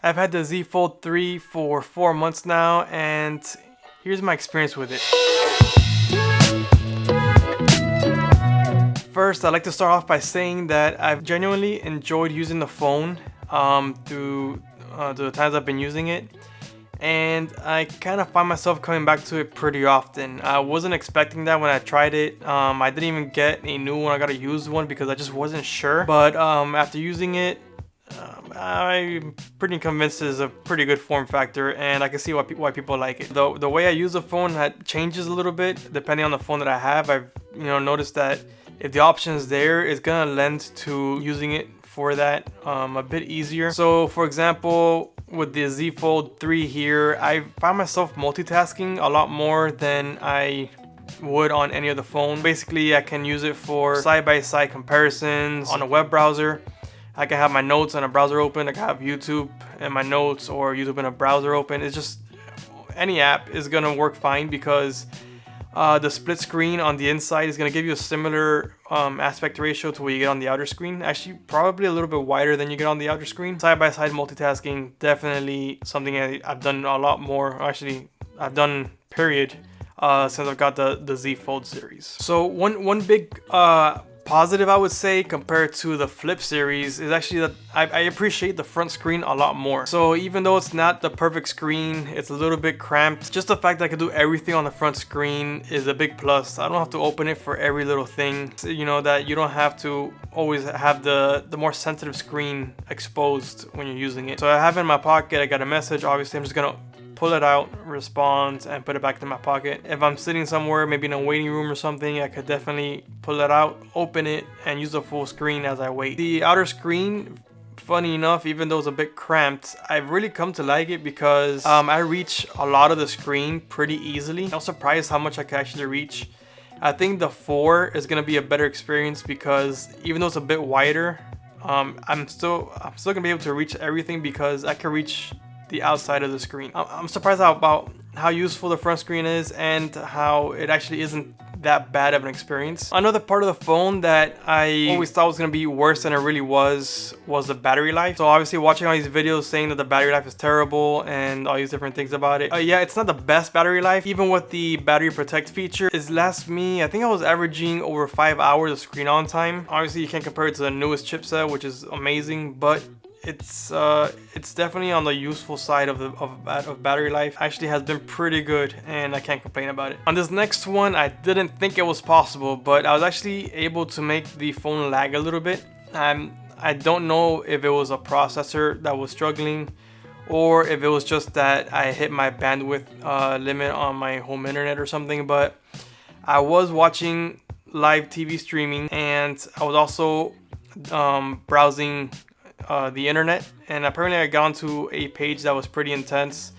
I've had the Z Fold 3 for 4 months now, and here's my experience with it. First, I'd like to start off by saying that I've genuinely enjoyed using the phone through the times I've been using it, and I kind of find myself coming back to it pretty often. I wasn't expecting that when I tried it. I didn't even get a new one. I got a used one because I just wasn't sure, but after using it, I'm pretty convinced it's a pretty good form factor, and I can see why people like it. The way I use the phone changes a little bit depending on the phone that I have. I've noticed that if the option is there, it's gonna lend to using it for that a bit easier. So for example, with the Z Fold 3 here, I find myself multitasking a lot more than I would on any other phone. Basically, I can use it for side-by-side comparisons on a web browser. I can have my notes on a browser open. I can have YouTube in my notes or YouTube in a browser open. It's just any app is gonna work fine because the split screen on the inside is gonna give you a similar aspect ratio to what you get on the outer screen. Actually, probably a little bit wider than you get on the outer screen. Side-by-side multitasking, definitely something I've done a lot more. Actually, I've done period since I've got the Z Fold series. So one big positive I would say compared to the Flip series is actually that I appreciate the front screen a lot more. So even though it's not the perfect screen, it's a little bit cramped, just the fact that I can do everything on the front screen is a big plus. I don't have to open it for every little thing. That you don't have to always have the more sensitive screen exposed when you're using it. So I have it in my pocket, I got a message, obviously I'm just gonna pull it out, respond, and put it back in my pocket. If I'm sitting somewhere, maybe in a waiting room or something, I could definitely pull it out, open it, and use the full screen as I wait. The outer screen, funny enough, even though it's a bit cramped, I've really come to like it because I reach a lot of the screen pretty easily. I was surprised how much I can actually reach. I think the 4 is gonna be a better experience because even though it's a bit wider, I'm still gonna be able to reach everything because I can reach the outside of the screen. I'm surprised about how useful the front screen is and how it actually isn't that bad of an experience. Another part of the phone that I always thought was gonna be worse than it really was the battery life. So obviously watching all these videos saying that the battery life is terrible and all these different things about it. Yeah, it's not the best battery life. Even with the battery protect feature, it lasts me, I think I was averaging over 5 hours of screen on time. Obviously you can't compare it to the newest chipset, which is amazing, but it's definitely on the useful side of battery life. Actually has been pretty good and I can't complain about it. On this next one, I didn't think it was possible, but I was actually able to make the phone lag a little bit. I don't know if it was a processor that was struggling or if it was just that I hit my bandwidth limit on my home internet or something, but I was watching live TV streaming and I was also browsing the internet, and apparently I got onto a page that was pretty intense,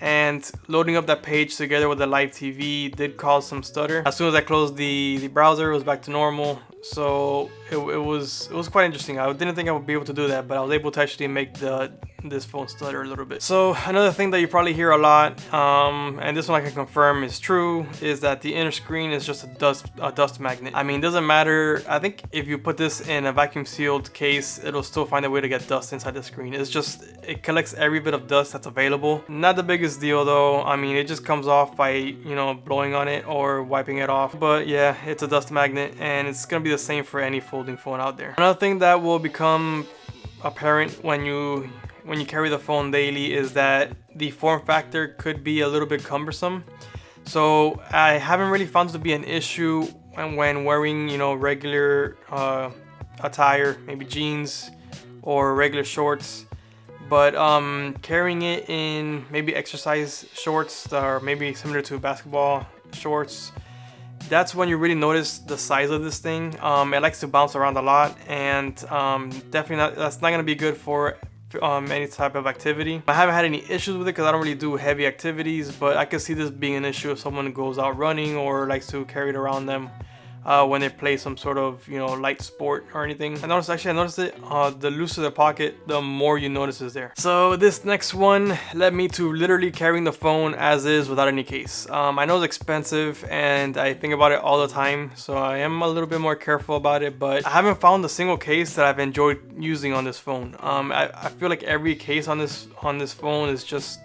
and loading up that page together with the live TV did cause some stutter. As soon as I closed the browser, it was back to normal. So it was quite interesting. I didn't think I would be able to do that, but I was able to actually make this phone stutter a little bit. So another thing that you probably hear a lot, and this one I can confirm is true, is that the inner screen is just a dust magnet. I mean, it doesn't matter. I think if you put this in a vacuum sealed case, it'll still find a way to get dust inside the screen. It collects every bit of dust that's available. Not the biggest deal though. I mean, it just comes off by blowing on it or wiping it off. But yeah, it's a dust magnet, and it's gonna be the same for any folding phone out there. Another thing that will become apparent when you carry the phone daily is that the form factor could be a little bit cumbersome. So I haven't really found it to be an issue when wearing regular attire, maybe jeans or regular shorts, but carrying it in maybe exercise shorts that are maybe similar to basketball shorts, that's when you really notice the size of this thing. It likes to bounce around a lot, and definitely that's not going to be good for any type of activity. I haven't had any issues with it because I don't really do heavy activities, but I could see this being an issue if someone goes out running or likes to carry it around them when they play some sort of, you know, light sport or anything. I noticed it, the looser the pocket, the more you notice is there. So this next one led me to literally carrying the phone as is without any case. I know it's expensive and I think about it all the time, so I am a little bit more careful about it, but I haven't found a single case that I've enjoyed using on this phone. I feel like every case on this phone is just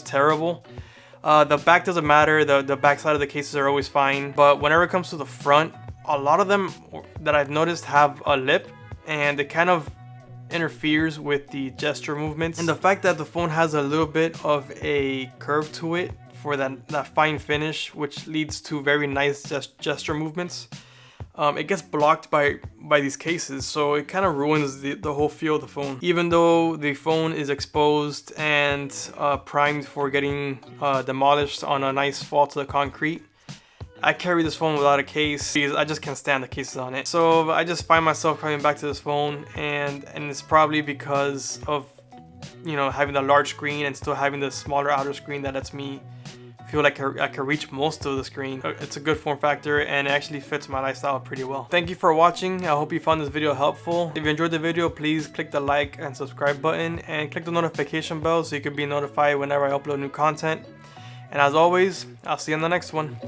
terrible. The back doesn't matter, the back side of the cases are always fine, but whenever it comes to the front, a lot of them that I've noticed have a lip, and it kind of interferes with the gesture movements. And the fact that the phone has a little bit of a curve to it for that fine finish, which leads to very nice gesture movements, it gets blocked by these cases, so it kind of ruins the whole feel of the phone. Even though the phone is exposed and primed for getting demolished on a nice fall to the concrete, I carry this phone without a case because I just can't stand the cases on it. So I just find myself coming back to this phone, and it's probably because of, you know, having the large screen and still having the smaller outer screen that lets me feel like I can reach most of the screen. It's a good form factor and it actually fits my lifestyle pretty well. Thank you for watching. I hope you found this video helpful. If you enjoyed the video, please click the like and subscribe button and click the notification bell so you can be notified whenever I upload new content. And as always, I'll see you in the next one.